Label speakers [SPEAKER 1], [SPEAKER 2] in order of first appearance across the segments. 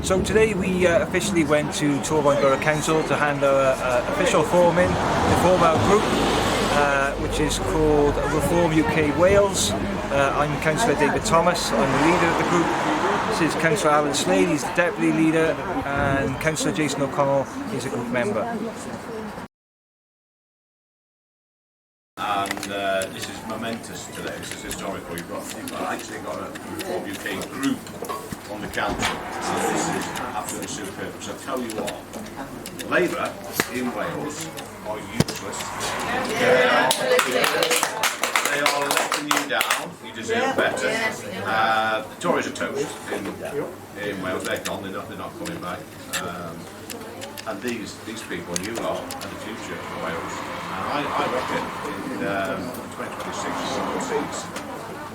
[SPEAKER 1] So today we officially went to Torfaen Borough Council to hand our official form in to form our group, which is called Reform UK Wales. I'm Councillor David Thomas, I'm the leader of the group. This is Councillor Alan Slade, he's the deputy leader, and Councillor Jason O'Connell is a group member.
[SPEAKER 2] And this is momentous today, this is historical. You've actually got a Reform UK group on the council. So this is absolutely superb. So I'll tell you what, Labour in Wales are useless. They are letting you down, you deserve better. The Tories are toast in Wales, they're gone, they're not coming back. And these people, you lot, are the future of Wales. And I reckon in 2026 more seats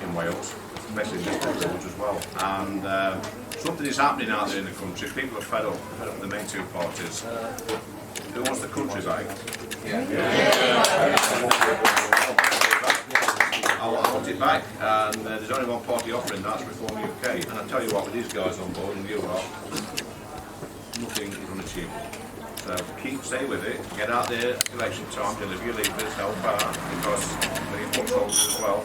[SPEAKER 2] in Wales, especially in this village as well. And something is happening out there in the country. People are fed up with the main two parties. Who wants the country back? I want it back, and there's only one party offering that, that's Reform UK. And I tell you what, with these guys on board and you lot, nothing is unachievable. So stay with it, get out there election time, deliver your leaders, help out, because when you put soldiers as well,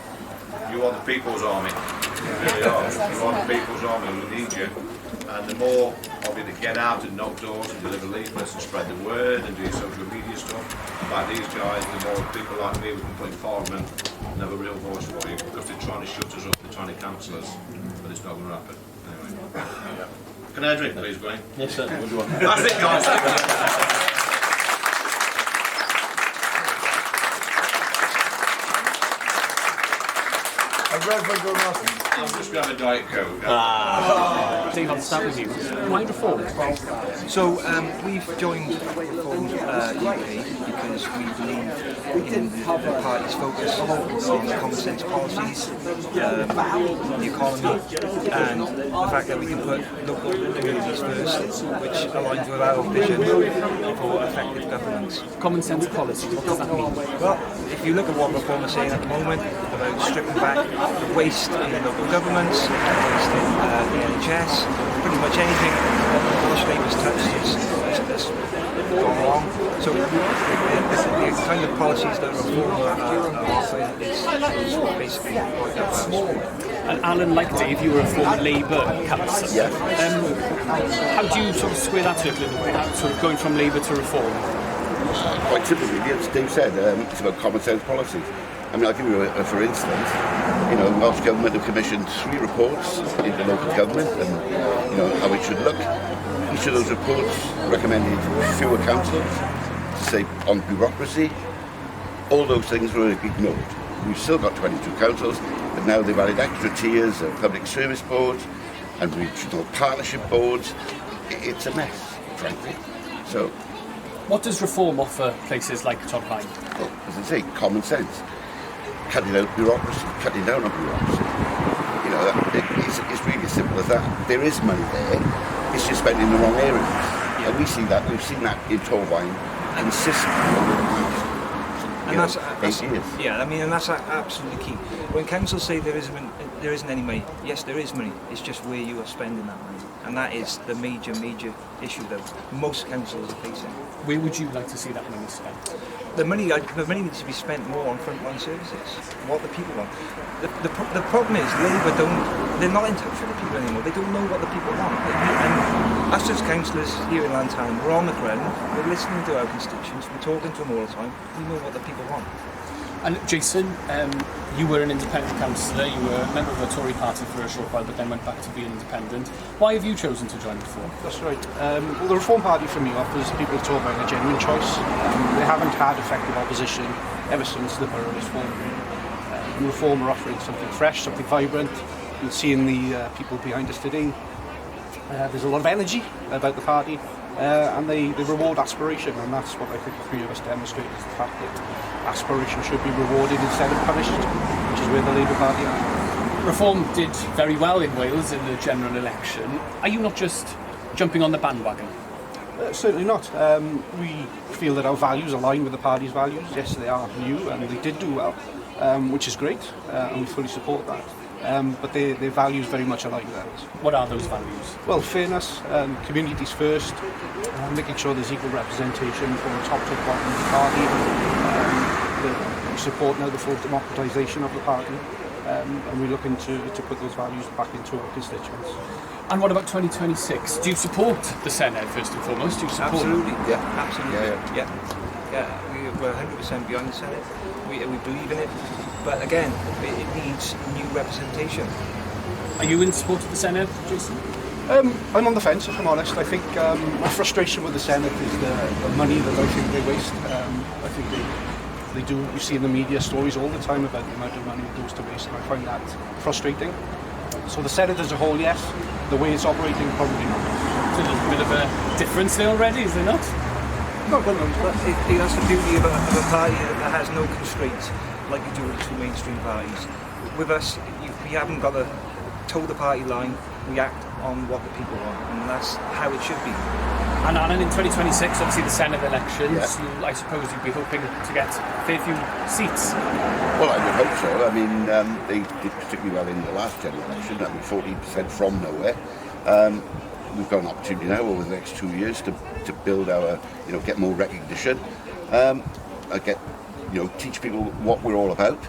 [SPEAKER 2] you are the people's army. You really are. You are the people's army, we need you. And the more of you that get out and knock doors and deliver leaflets and spread the word and do your social media stuff about these guys, the more people like me we can put in Parliament and have a real voice for you, because they're trying to shut us up, they're trying to cancel us, but it's not going to happen. Anyway. Can I have a drink, please, Wayne?
[SPEAKER 3] Yes, sir.
[SPEAKER 2] That's it, guys. I'm just going to have a Diet Coke.
[SPEAKER 3] Dave, I'll start with you. Why Reform?
[SPEAKER 1] So we've joined Reform UK because we believe in the party's focus on common sense policies, the economy, and the fact that we can put local communities first, which aligns with our vision for effective governance.
[SPEAKER 3] Common sense policies, what does that mean?
[SPEAKER 1] Well, if you look at what Reform is saying at the moment about stripping back the waste in local governments, waste in the NHS, pretty much anything that the Welsh Labour's touched has gone wrong. So the kind of policies that Reform are offering is basically right up our street.
[SPEAKER 3] And Alan, like Dave, you were a former Labour councillor.
[SPEAKER 4] Yeah.
[SPEAKER 3] How do you sort of square that circle in the way, sort of going from Labour to Reform?
[SPEAKER 4] Quite simply, as Dave said, it's about common sense policies. I mean, I'll give you for instance, the Welsh Government have commissioned 3 reports into local government and, how it should look. Each of those reports recommended fewer councils, to say on bureaucracy. All those things were ignored. We've still got 22 councils, but now they've added extra tiers of public service boards and regional partnership boards. It's a mess, frankly. So,
[SPEAKER 3] what does Reform offer places like Torfaen?
[SPEAKER 4] well, as I say, common sense. Cutting out bureaucracy, cutting down on bureaucracy. It's really as simple as that. There is money there, it's just spent in the wrong areas. Yeah. And we've seen that in Torfaen consistently over the past
[SPEAKER 1] And that's
[SPEAKER 4] 8 years.
[SPEAKER 1] Yeah, I mean, and that's absolutely key. When councils say there isn't any money, yes, there is money. It's just where you are spending that money, and that is the major issue that most councils are facing.
[SPEAKER 3] Where would you like to see that money spent?
[SPEAKER 1] The money needs to be spent more on frontline services. What the people want. The problem is they're not in touch with the people anymore. They don't know what the people want. And us as councillors here in Llantarnam, we're on the ground. We're listening to our constituents. We're talking to them all the time. We know what the people want.
[SPEAKER 3] And Jason, you were an independent councillor, you were a member of the Tory party for a short while, but then went back to being independent. Why have you chosen to join Reform?
[SPEAKER 5] That's right. Well, the Reform Party for me offers people of Torfaen a genuine choice. They haven't had effective opposition ever since the borough was formed. Reform are offering something fresh, something vibrant. You'll see in the people behind us today, there's a lot of energy about the party, and they reward aspiration, and that's what I think the 3 of us demonstrate, is the fact that aspiration should be rewarded instead of punished, which is where the Labour Party are.
[SPEAKER 3] Reform did very well in Wales in the general election. Are you not just jumping on the bandwagon?
[SPEAKER 5] Certainly not. We feel that our values align with the party's values. Yes, they are new and they did do well, which is great, and we fully support that. but their values very much alike with ours.
[SPEAKER 3] What are those values?
[SPEAKER 5] Well, fairness, communities first, making sure there's equal representation from the top to the bottom of the party, the support now the full democratisation of the party, and we're looking to put those values back into our constituents.
[SPEAKER 3] And what about 2026? Do you support the Senedd first and foremost? Do you support?
[SPEAKER 1] Absolutely,
[SPEAKER 4] Yeah.
[SPEAKER 1] absolutely, yeah. We're 100% behind the Senedd. We believe in it, but again, it needs new representation.
[SPEAKER 3] Are you in support of the Senedd, Jason?
[SPEAKER 5] I'm on the fence, if I'm honest. I think my frustration with the Senedd is the money that I think they waste. I think they do. You see in the media stories all the time about the amount of money that goes to waste, and I find that frustrating. So the Senedd as a whole, yes. The way it's operating, probably not.
[SPEAKER 3] So there's a bit of a difference there already, is there not?
[SPEAKER 5] No, but
[SPEAKER 1] That's the beauty of a party that has no constraints, like you do with two mainstream parties. With us, we haven't got to toe the party line. We act on what the people want, and that's how it should be.
[SPEAKER 3] And Alan, in 2026, obviously the Senedd elections,
[SPEAKER 4] Yeah.
[SPEAKER 3] I suppose you'd be hoping to get a fair few seats.
[SPEAKER 4] Well, I would hope so. I mean, they did particularly well in the last general election. I mean, 14% from nowhere. We've got an opportunity now over the next 2 years to build our, get more recognition, teach people what we're all about.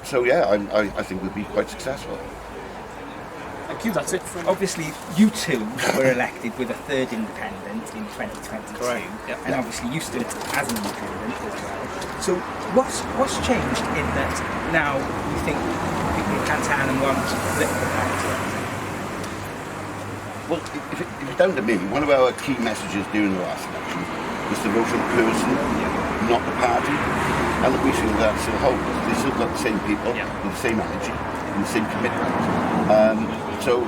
[SPEAKER 4] So yeah, I think we'll be quite successful.
[SPEAKER 3] Thank you, that's it from
[SPEAKER 6] Obviously, you two were elected with a third independent in 2022,
[SPEAKER 1] Correct. Yep.
[SPEAKER 6] and obviously you stood as an independent as well. So what's changed in that now you think people in Llantarnam want to flip the party?
[SPEAKER 4] Well, if it's down to me, one of our key messages during the last election was to vote for the person, not the party, and that we feel that still holds. They still got the same people with the same energy and the same commitment. So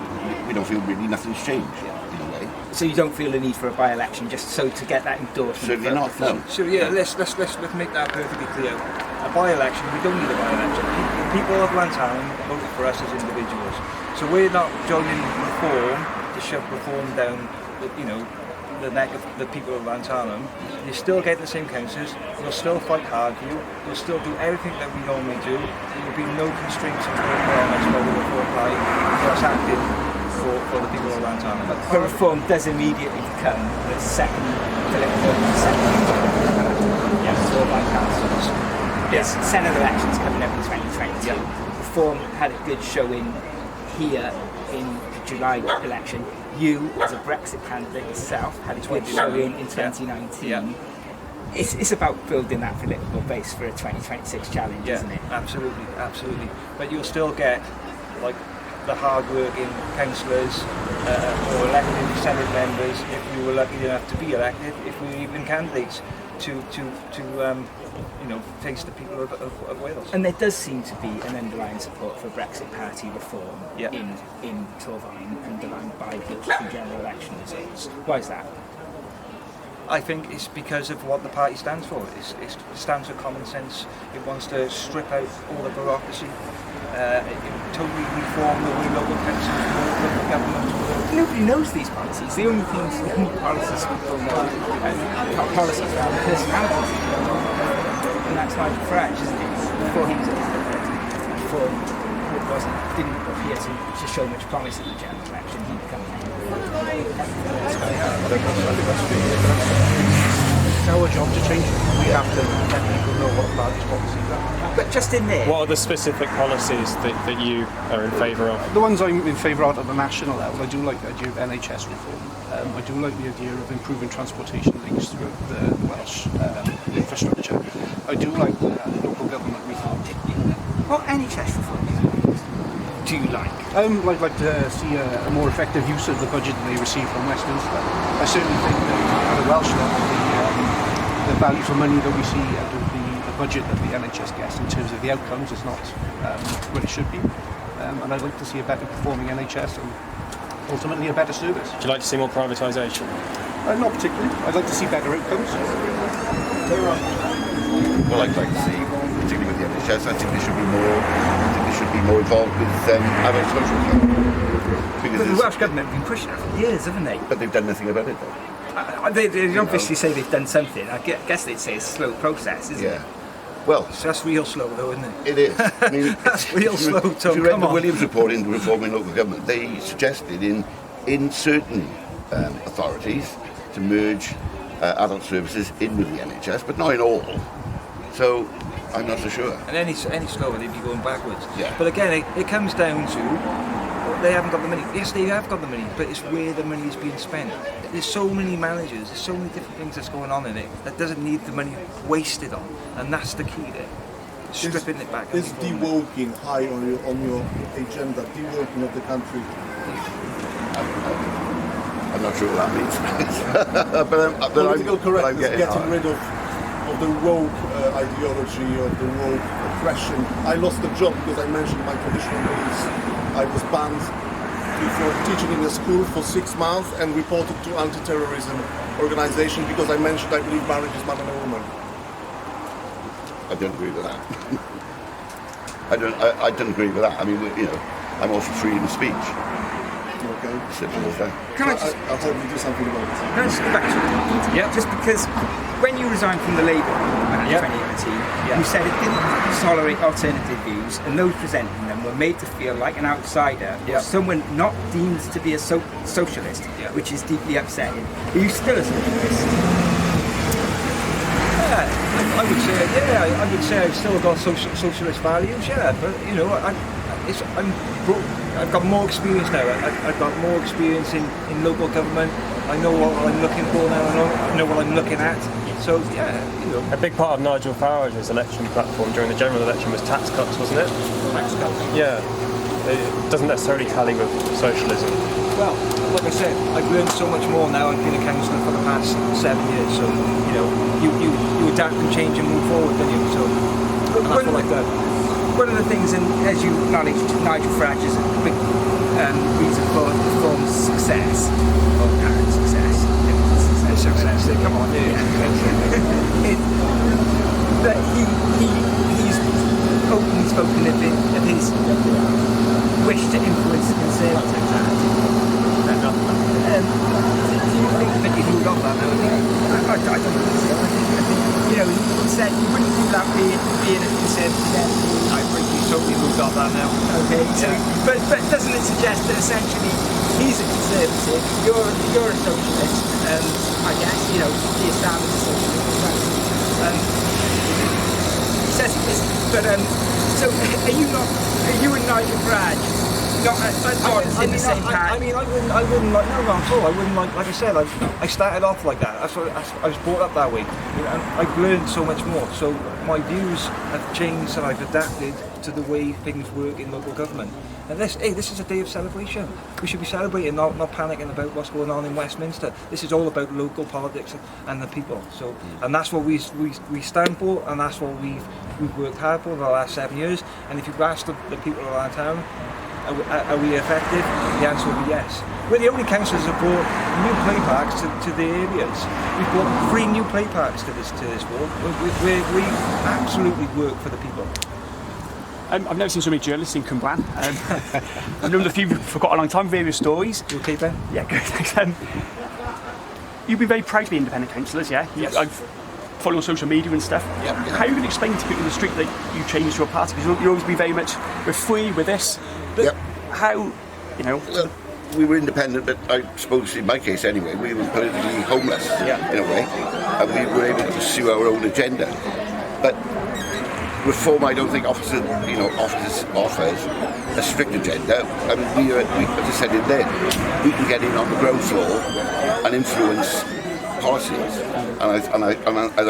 [SPEAKER 4] we don't feel really nothing's changed in a way.
[SPEAKER 6] So you don't feel the need for a by-election just so to get that endorsement?
[SPEAKER 4] Certainly not, no.
[SPEAKER 1] So yeah, let's make that perfectly clear. A by-election, we don't need a by-election. The people of Llantarnam voted for us as individuals. So we're not joining Reform to shove Reform down, the neck of the people of Llantarnam. You still get the same councillors. We'll still fight hard for you. We'll still do everything that we normally do. There will be no constraints on us by the Reform Party for us acting for the people of Llantarnam.
[SPEAKER 6] But Reform does immediately become the second Torfaen Councillors. There's Senedd elections coming up in 2022. Reform had a good showing here in the July election. You, as a Brexit candidate yourself, had a good showing in 2019.
[SPEAKER 1] Yeah.
[SPEAKER 6] It's about building that political base for a 2026 challenge, isn't it?
[SPEAKER 1] Absolutely. But you'll still get the hard-working councillors or elected Senate members, if we were lucky enough to be elected, if we were even candidates to face the people of Wales.
[SPEAKER 6] And there does seem to be an underlying support for Brexit party reform in Torfaen, underlined by the two general election results. Why is that?
[SPEAKER 1] I think it's because of what the party stands for. It stands for common sense. It wants to strip out all the bureaucracy, totally reform the way local councils work, local governments work.
[SPEAKER 6] Nobody knows these policies. The only policies people know, not policies, rather, personalities people know. And that's Nigel Farage, isn't it? Before he was elected, before it didn't appear to show much promise in the general election, he became
[SPEAKER 5] It's our job to change it. We have to let people know what party's policies are.
[SPEAKER 6] But just in there,
[SPEAKER 7] What are the specific policies that you are in favour of?
[SPEAKER 5] The ones I'm in favour of at the national level, I do like the idea of NHS reform. I do like the idea of improving transportation links throughout the Welsh infrastructure. I do like local government reform.
[SPEAKER 6] what NHS reform do you like?
[SPEAKER 5] I'd like to see a more effective use of the budget that they receive from Westminster. I certainly think that at a Welsh level, the value for money that we see out of the budget that the NHS gets in terms of the outcomes is not what it should be. And I'd like to see a better performing NHS and ultimately a better service.
[SPEAKER 7] Would you like to see more privatisation?
[SPEAKER 5] Not particularly. I'd like to see better outcomes.
[SPEAKER 4] Well, I'd like to see, particularly with the NHS, I think they should be more involved with adult social care.
[SPEAKER 6] But the Welsh Government have been pushing it for years, haven't they?
[SPEAKER 4] But they've done nothing about it though.
[SPEAKER 6] They obviously say they've done something. I guess they'd say it's a slow process, isn't it?
[SPEAKER 4] Well,
[SPEAKER 1] So that's real slow though, isn't it?
[SPEAKER 4] it is. I mean,
[SPEAKER 1] That's real slow,
[SPEAKER 4] if
[SPEAKER 1] Tom,
[SPEAKER 4] you read
[SPEAKER 1] come
[SPEAKER 4] the
[SPEAKER 1] on.
[SPEAKER 4] Williams report into reforming local government, they suggested in certain authorities to merge adult services in with the NHS, but not in all. So I'm not so sure.
[SPEAKER 1] And any slower, they'd be going backwards.
[SPEAKER 4] Yeah.
[SPEAKER 1] But again, it comes down to they haven't got the money. Yes, they have got the money, but it's where the money is being spent. There's so many managers, there's so many different things that's going on in it that doesn't need the money wasted on, and that's the key there. Stripping it back.
[SPEAKER 8] Is dewoking high on your agenda? Dewoking of the country.
[SPEAKER 4] I'm not sure what that means. but
[SPEAKER 8] Political
[SPEAKER 4] I'm
[SPEAKER 8] correctness,
[SPEAKER 4] getting
[SPEAKER 8] getting rid of the woke ideology, of the woke oppression. I lost a job because I mentioned my traditional beliefs. I was banned for teaching in a school for 6 months and reported to anti-terrorism organization because I mentioned I believe marriage is man and a woman.
[SPEAKER 4] I don't agree with that. I don't agree with that. I mean, I'm also freedom of speech.
[SPEAKER 8] Okay.
[SPEAKER 4] Simple as that.
[SPEAKER 6] Can I just
[SPEAKER 8] I'll hope you do something about it.
[SPEAKER 6] Can I just go back to it? Yeah. Just because when you resigned from the Labour government in 2018, you said it didn't tolerate alternative views, and those presenting them were made to feel like an outsider or someone not deemed to be a socialist, which is deeply upsetting. Are you still a socialist?
[SPEAKER 1] I would say I've still got socialist values, but I've got more experience now. I've got more experience in local government. I know what I'm looking for now. I know what I'm looking at. So
[SPEAKER 7] A big part of Nigel Farage's election platform during the general election was tax cuts, wasn't it?
[SPEAKER 1] Tax cuts.
[SPEAKER 7] Yeah. It doesn't necessarily tally with socialism.
[SPEAKER 1] Well, like I said, I've learned so much more now. I've been a councillor for the past 7 years, so you adapt and change and move forward, don't you? So I feel like that.
[SPEAKER 6] One of the things, and as you acknowledged, Nigel Farage is a big reason for reform's success, or apparent success.
[SPEAKER 1] Success. Come on,
[SPEAKER 6] That he's openly spoken of his wish to influence the Conservative party. Do you think that you got that? I don't think so. I think he said you wouldn't do that being a Conservative.
[SPEAKER 1] I think you totally moved on that now.
[SPEAKER 6] Okay, so, but doesn't it suggest that essentially he's a Conservative, you're a socialist, I guess, the established socialist. He says this, but so are you and Nigel Farage not in the same party?
[SPEAKER 1] I wouldn't like, no, not at all. I wouldn't like I said, I started off like that. I was brought up that way. And I've learned so much more. So my views have changed and I've adapted to the way things work in local government. And this is a day of celebration. We should be celebrating, not panicking about what's going on in Westminster. This is all about local politics and the people. So, and that's what we stand for, and that's what we've worked hard for the last 7 years. And if you ask the people of Llantarnam, are we effective? The answer will be yes. We're the only councillors that brought new play parks to the areas. We've brought 3 new play parks to this ward. We absolutely work for the people.
[SPEAKER 9] I've never seen so many journalists in Cumberland. I've known a few for quite a long time, various stories.
[SPEAKER 1] You okay, Ben?
[SPEAKER 9] Yeah, good, thanks. You've been very proud to be independent councillors, yeah?
[SPEAKER 1] Yes.
[SPEAKER 9] I've followed on social media and stuff.
[SPEAKER 1] Yep.
[SPEAKER 9] How are you going to explain to people in the street that you changed your party? Because you'll always be very much, we're free with this.
[SPEAKER 4] Yep.
[SPEAKER 9] How,
[SPEAKER 4] Well, we were independent, but I suppose in my case anyway, we were politically homeless in a way, and we were able to pursue our own agenda. But reform, I don't think offers a strict agenda. I mean, we, as I said in there, we can get in on the ground floor and influence policies, and I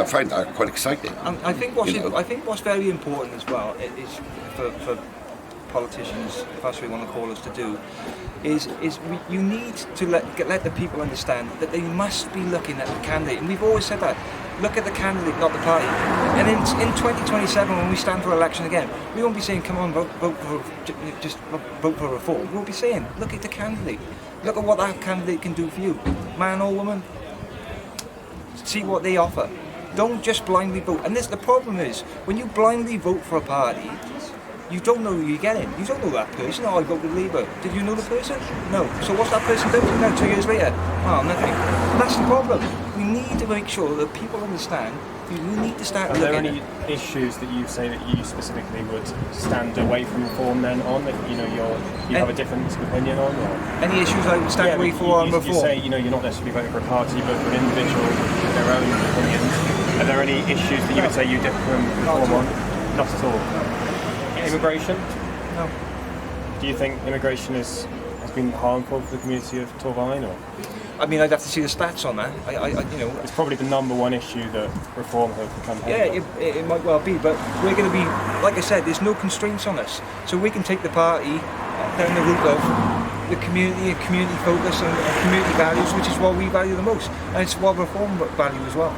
[SPEAKER 4] find that quite exciting.
[SPEAKER 1] And I think what's very important as well is for politicians, if that's what you want to call us to do, you need to let the people understand that they must be looking at the candidate, and we've always said that. Look at the candidate, not the party. And in 2027, when we stand for election again, we won't be saying, "Come on, vote for reform." We'll be saying, "Look at the candidate. Look at what that candidate can do for you, man or woman. See what they offer. Don't just blindly vote." And the problem is, when you blindly vote for a party, you don't know who you're getting. You don't know that person. Oh, I voted Labour. Did you know the person? No. So what's that person doing now 2 years later? Oh, nothing. That's the problem. We need to make sure that people understand. You need to start
[SPEAKER 7] Are there
[SPEAKER 1] looking.
[SPEAKER 7] any issues that you say that you specifically would stand away from reform then on, that you have a different opinion on? Or?
[SPEAKER 1] Any issues I would stand away from
[SPEAKER 7] you
[SPEAKER 1] reform?
[SPEAKER 7] say you're not necessarily voting for a party, but for an individual with their own opinions. Are there any issues that you would say you differ from reform on? Not at all. Immigration?
[SPEAKER 1] No.
[SPEAKER 7] Do you think immigration has been harmful for the community of Torfaen, or?
[SPEAKER 1] I mean, I'd have to see the stats on that.
[SPEAKER 7] It's probably the number one issue that reform has become.
[SPEAKER 1] Yeah, it might well be, but we're going to be, like I said, there's no constraints on us. So we can take the party down the route of the community and community focus and community values, which is what we value the most. And it's what reform value as well.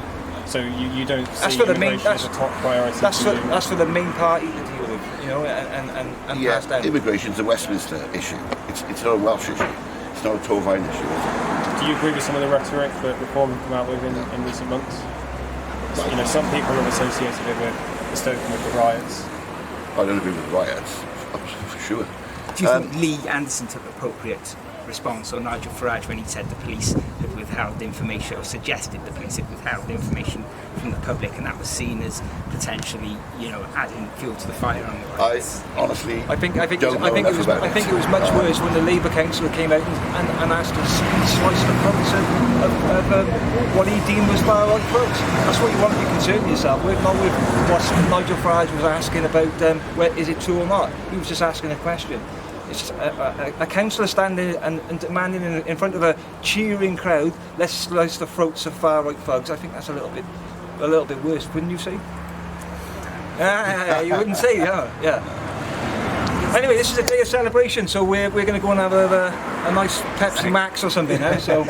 [SPEAKER 7] So you don't see
[SPEAKER 1] that's for the main,
[SPEAKER 7] as a top priority?
[SPEAKER 1] That's for the main party to deal with, and
[SPEAKER 4] yeah,
[SPEAKER 1] pass down.
[SPEAKER 4] Immigration's a Westminster issue. It's not a Welsh issue. It's not a Torfaen issue.
[SPEAKER 7] Do you agree with some of the rhetoric that reform have come out with in recent months? Some people have associated it with the stoking of the riots.
[SPEAKER 4] I don't agree with riots, for sure.
[SPEAKER 6] Do you think Lee Anderson took appropriate response, or Nigel Farage, when he said the police had withheld information, or suggested the police had withheld information from the public, and that was seen as potentially, adding fuel to the fire on the riots?
[SPEAKER 4] I honestly
[SPEAKER 1] I think it
[SPEAKER 4] it
[SPEAKER 1] was much worse when the Labour councillor came out and asked us to slice the throats of what he deemed was far right throats. That's what you want to be concerned yourself with, not with what Nigel Farage was asking about is it true or not. He was just asking a question. It's just a councillor standing and demanding in front of a cheering crowd, let's slice the throats of far right thugs. I think that's a little bit worse, wouldn't you say? You wouldn't say, yeah. Anyway, this is a day of celebration, so we're going to go and have a nice Pepsi Max or something now. So.